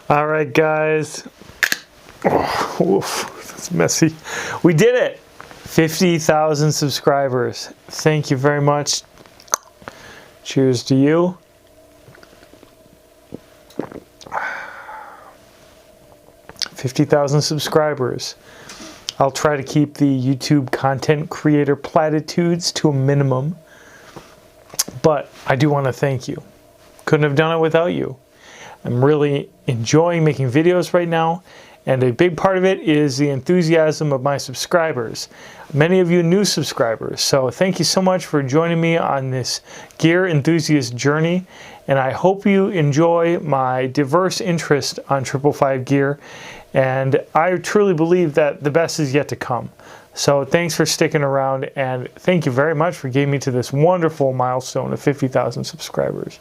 All right, guys. Oh, oof, that's messy. We did it. 50,000 subscribers. Thank you very much. Cheers to you. $50,000 subscribers. I'll try to keep the YouTube content creator platitudes to a minimum, but I do want to thank you. Couldn't have done it without you. I'm really enjoying making videos right now, and a big part of it is the enthusiasm of my subscribers. Many of you new subscribers, so thank you so much for joining me on this gear enthusiast journey, and I hope you enjoy my diverse interest on 555 gear, and I truly believe that the best is yet to come. So thanks for sticking around, and thank you very much for getting me to this wonderful milestone of 50,000 subscribers.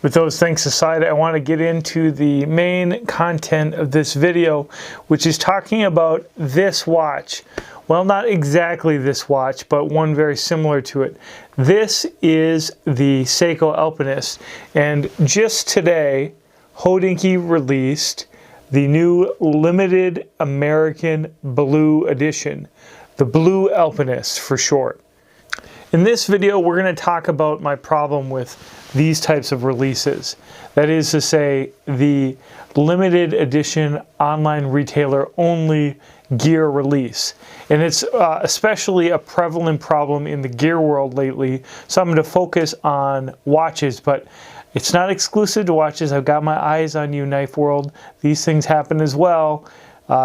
With those thanks aside, I want to get into the main content of this video, which is talking about this watch. Well, not exactly this watch, but one very similar to it. This is the Seiko Alpinist, and just today, Hodinkee released the new limited American blue edition, the Blue Alpinist for short. In this video, we're going to talk about my problem with these types of releases. That is to say, the limited edition online retailer only gear release. And it's especially a prevalent problem in the gear world lately. So I'm going to focus on watches, but it's not exclusive to watches. I've got my eyes on you, knife world. These things happen as well.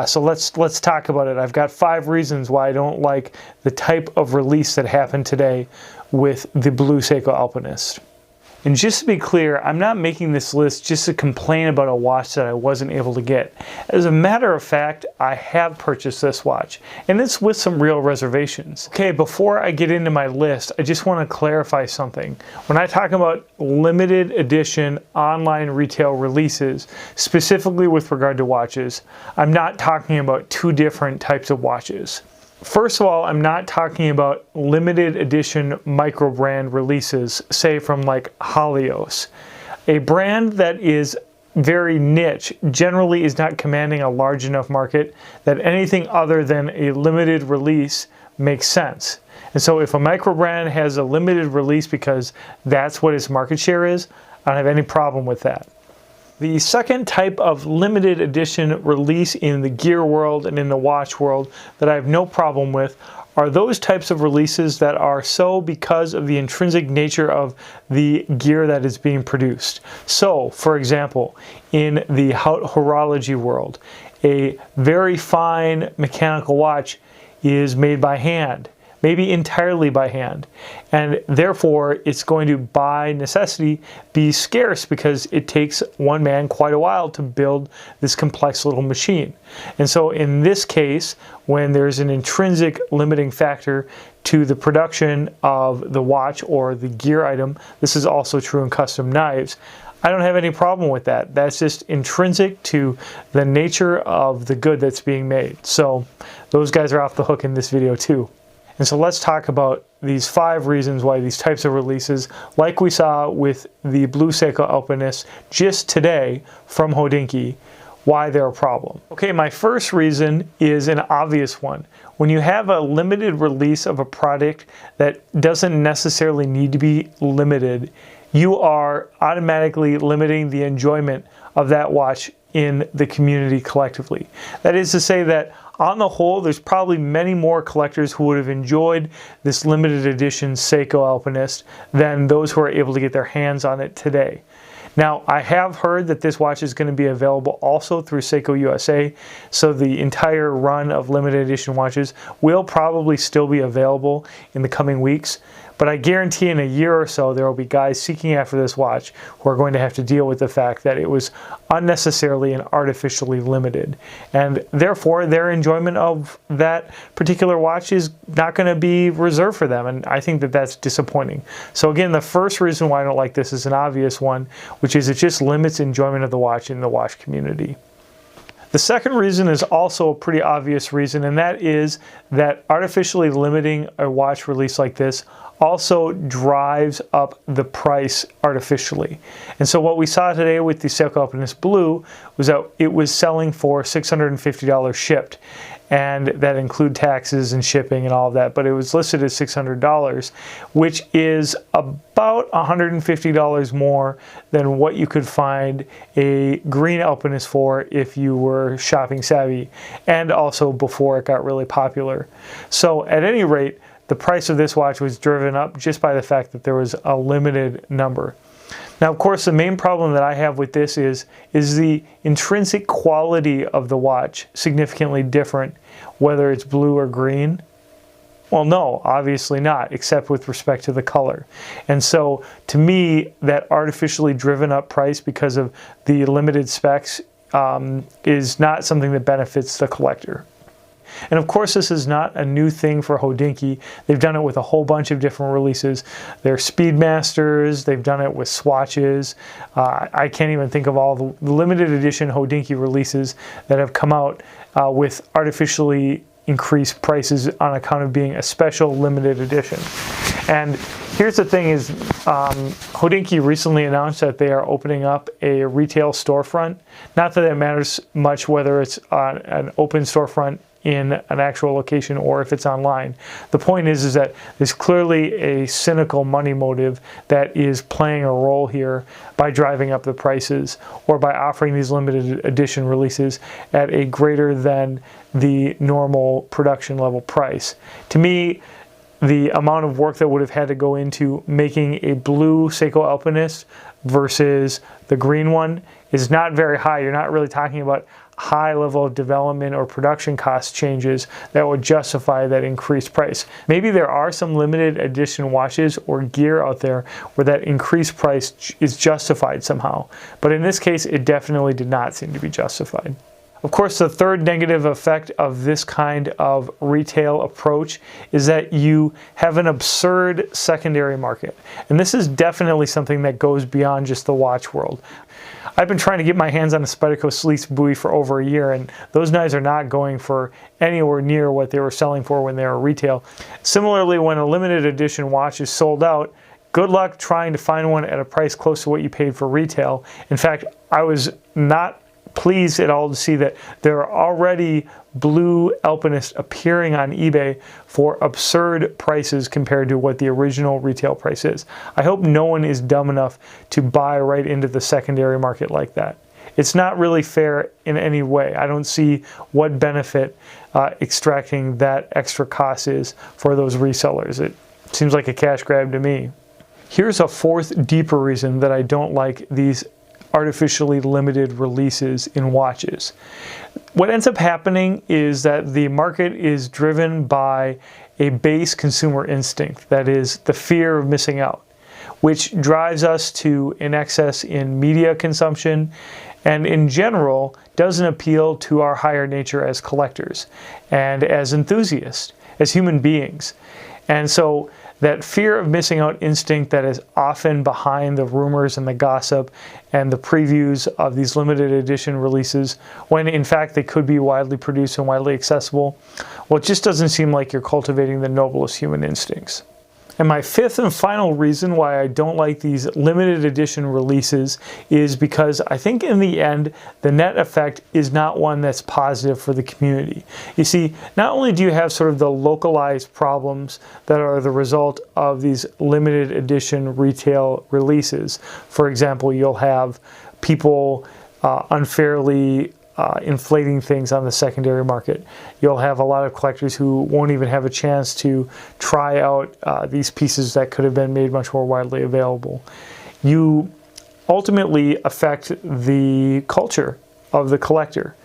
So let's talk about it. I've got 5 reasons why I don't like the type of release that happened today with the Blue Seiko Alpinist. And just to be clear, I'm not making this list just to complain about a watch that I wasn't able to get. As a matter of fact, I have purchased this watch, and it's with some real reservations. Okay, before I get into my list, I just want to clarify something. When I talk about limited edition online retail releases, specifically with regard to watches, I'm not talking about 2 different types of watches. First of all, I'm not talking about limited edition micro brand releases, say from like Holios. A brand that is very niche generally is not commanding a large enough market that anything other than a limited release makes sense. And so if a micro brand has a limited release because that's what its market share is, I don't have any problem with that. The second type of limited edition release in the gear world and in the watch world that I have no problem with are those types of releases that are so because of the intrinsic nature of the gear that is being produced. So, for example, in the horology world, a very fine mechanical watch is made by hand, maybe entirely by hand, and therefore it's going to by necessity be scarce because it takes one man quite a while to build this complex little machine. And so in this case, when there's an intrinsic limiting factor to the production of the watch or the gear item, this is also true in custom knives, I don't have any problem with that. That's just intrinsic to the nature of the good that's being made. So those guys are off the hook in this video too. And so let's talk about these 5 reasons why these types of releases, like we saw with the Blue Seiko Alpinist just today from Hodinkee, why they're a problem. Okay, my first reason is an obvious one. When you have a limited release of a product that doesn't necessarily need to be limited, you are automatically limiting the enjoyment of that watch in the community collectively. That is to say that on the whole, there's probably many more collectors who would have enjoyed this limited edition Seiko Alpinist than those who are able to get their hands on it today. Now, I have heard that this watch is going to be available also through Seiko USA, so the entire run of limited edition watches will probably still be available in the coming weeks. But I guarantee in a year or so there will be guys seeking after this watch who are going to have to deal with the fact that it was unnecessarily and artificially limited. And therefore their enjoyment of that particular watch is not going to be reserved for them. And I think that that's disappointing. So again, the first reason why I don't like this is an obvious one, which is it just limits enjoyment of the watch in the watch community. The second reason is also a pretty obvious reason, and that is that artificially limiting a watch release like this also drives up the price artificially. And so what we saw today with the Seiko Alpinist Blue was that it was selling for $650 shipped, and that include taxes and shipping and all of that, but it was listed as $600, which is about $150 more than what you could find a green Alpinist for if you were shopping savvy, and also before it got really popular. So at any rate, the price of this watch was driven up just by the fact that there was a limited number. Now, of course, the main problem that I have with this is the intrinsic quality of the watch significantly different, whether it's blue or green? Well, no, obviously not, except with respect to the color. And so, to me, that artificially driven up price because of the limited specs is not something that benefits the collector. And of course, this is not a new thing for Hodinkee. They've done it with a whole bunch of different releases. They're Speedmasters, they've done it with swatches. I can't even think of all the limited edition Hodinkee releases that have come out with artificially increased prices on account of being a special limited edition. And here's the thing is, Hodinkee recently announced that they are opening up a retail storefront. Not that it matters much whether it's on an open storefront in an actual location or if it's online. The point is that there's clearly a cynical money motive that is playing a role here by driving up the prices or by offering these limited edition releases at a greater than the normal production level price. To me, the amount of work that would have had to go into making a blue Seiko Alpinist versus the green one is not very high. You're not really talking about high level of development or production cost changes that would justify that increased price. Maybe there are some limited edition watches or gear out there where that increased price is justified somehow. But in this case, it definitely did not seem to be justified. Of course, the third negative effect of this kind of retail approach is that you have an absurd secondary market. And this is definitely something that goes beyond just the watch world. I've been trying to get my hands on a Spyderco Sleece buoy for over a year, and those knives are not going for anywhere near what they were selling for when they were retail. Similarly, when a limited edition watch is sold out, good luck trying to find one at a price close to what you paid for retail. In fact, I was not pleased at all to see that there are already blue Alpinists appearing on eBay for absurd prices compared to what the original retail price is. I hope no one is dumb enough to buy right into the secondary market like that. It's not really fair in any way. I don't see what benefit extracting that extra cost is for those resellers. It seems like a cash grab to me. Here's a fourth, deeper reason that I don't like these artificially limited releases in watches. What ends up happening is that the market is driven by a base consumer instinct, that is the fear of missing out, which drives us to an excess in media consumption and in general doesn't appeal to our higher nature as collectors and as enthusiasts, as human beings. And so that fear of missing out instinct that is often behind the rumors and the gossip and the previews of these limited edition releases, when in fact they could be widely produced and widely accessible, well, it just doesn't seem like you're cultivating the noblest human instincts. And my fifth and final reason why I don't like these limited edition releases is because I think in the end, the net effect is not one that's positive for the community. You see, not only do you have sort of the localized problems that are the result of these limited edition retail releases. For example, you'll have people unfairly inflating things on the secondary market. You'll have a lot of collectors who won't even have a chance to try out these pieces that could have been made much more widely available. You ultimately affect the culture of the collector,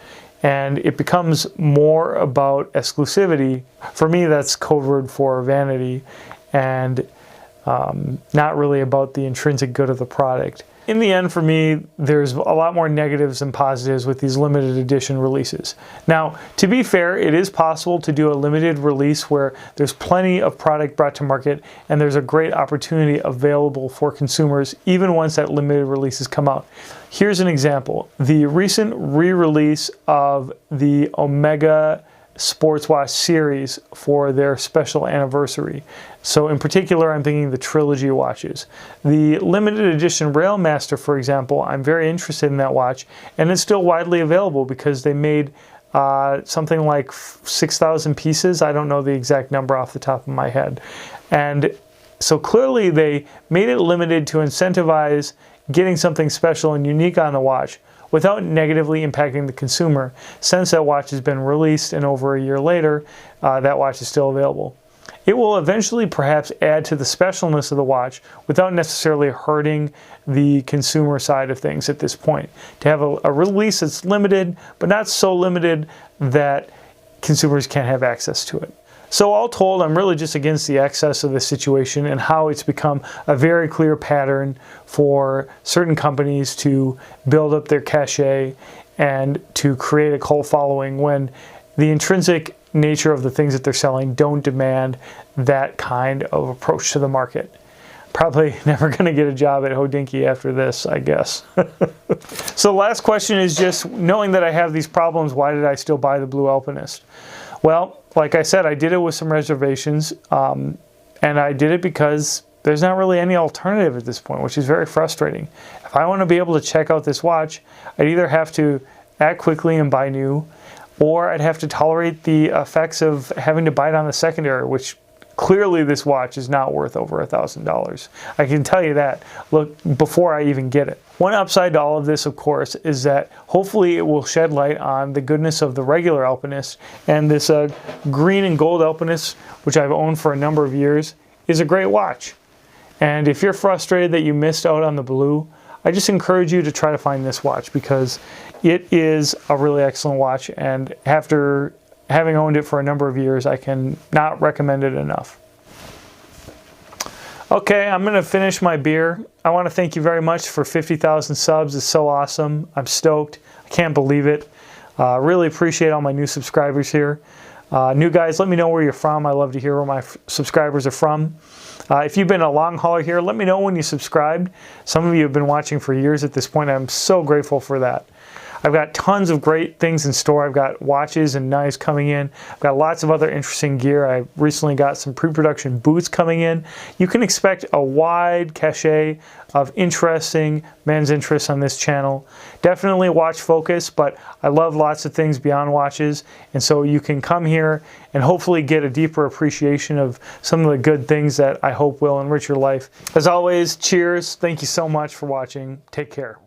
and it becomes more about exclusivity. For me, that's code word for vanity, and not really about the intrinsic good of the product. In the end, for me, there's a lot more negatives than positives with these limited edition releases. Now, to be fair, it is possible to do a limited release where there's plenty of product brought to market and there's a great opportunity available for consumers even once that limited releases come out. Here's an example. The recent re-release of the Omega sports watch series for their special anniversary. So in particular, I'm thinking the trilogy watches. The limited edition Railmaster, for example, I'm very interested in that watch, and it's still widely available because they made something like 6,000 pieces. I don't know the exact number off the top of my head. And so clearly they made it limited to incentivize getting something special and unique on the watch without negatively impacting the consumer. Since that watch has been released and over a year later, that watch is still available. It will eventually perhaps add to the specialness of the watch without necessarily hurting the consumer side of things at this point. To have a release that's limited, but not so limited that consumers can't have access to it. So all told, I'm really just against the excess of this situation and how it's become a very clear pattern for certain companies to build up their cachet and to create a cult following when the intrinsic nature of the things that they're selling don't demand that kind of approach to the market. Probably never going to get a job at Hodinkee after this, I guess. So the last question is just, knowing that I have these problems, why did I still buy the Blue Alpinist? Well, like I said, I did it with some reservations, and I did it because there's not really any alternative at this point, which is very frustrating. If I want to be able to check out this watch, I'd either have to act quickly and buy new, or I'd have to tolerate the effects of having to buy it on the secondary, which clearly this watch is not worth over $1,000. I can tell you that, look, before I even get it. One upside to all of this, of course, is that hopefully it will shed light on the goodness of the regular Alpinist, and this green and gold Alpinist, which I've owned for a number of years, is a great watch. And if you're frustrated that you missed out on the blue, I just encourage you to try to find this watch because it is a really excellent watch, and after having owned it for a number of years, I can not recommend it enough. Okay, I'm going to finish my beer. I want to thank you very much for 50,000 subs. It's so awesome. I'm stoked. I can't believe it. Really appreciate all my new subscribers here. New guys, let me know where you're from. I love to hear where my subscribers are from. If you've been a long hauler here, let me know when you subscribed. Some of you have been watching for years at this point. I'm so grateful for that. I've got tons of great things in store. I've got watches and knives coming in. I've got lots of other interesting gear. I recently got some pre-production boots coming in. You can expect a wide cachet of interesting men's interests on this channel. Definitely watch focus, but I love lots of things beyond watches. And so you can come here and hopefully get a deeper appreciation of some of the good things that I hope will enrich your life. As always, cheers. Thank you so much for watching. Take care.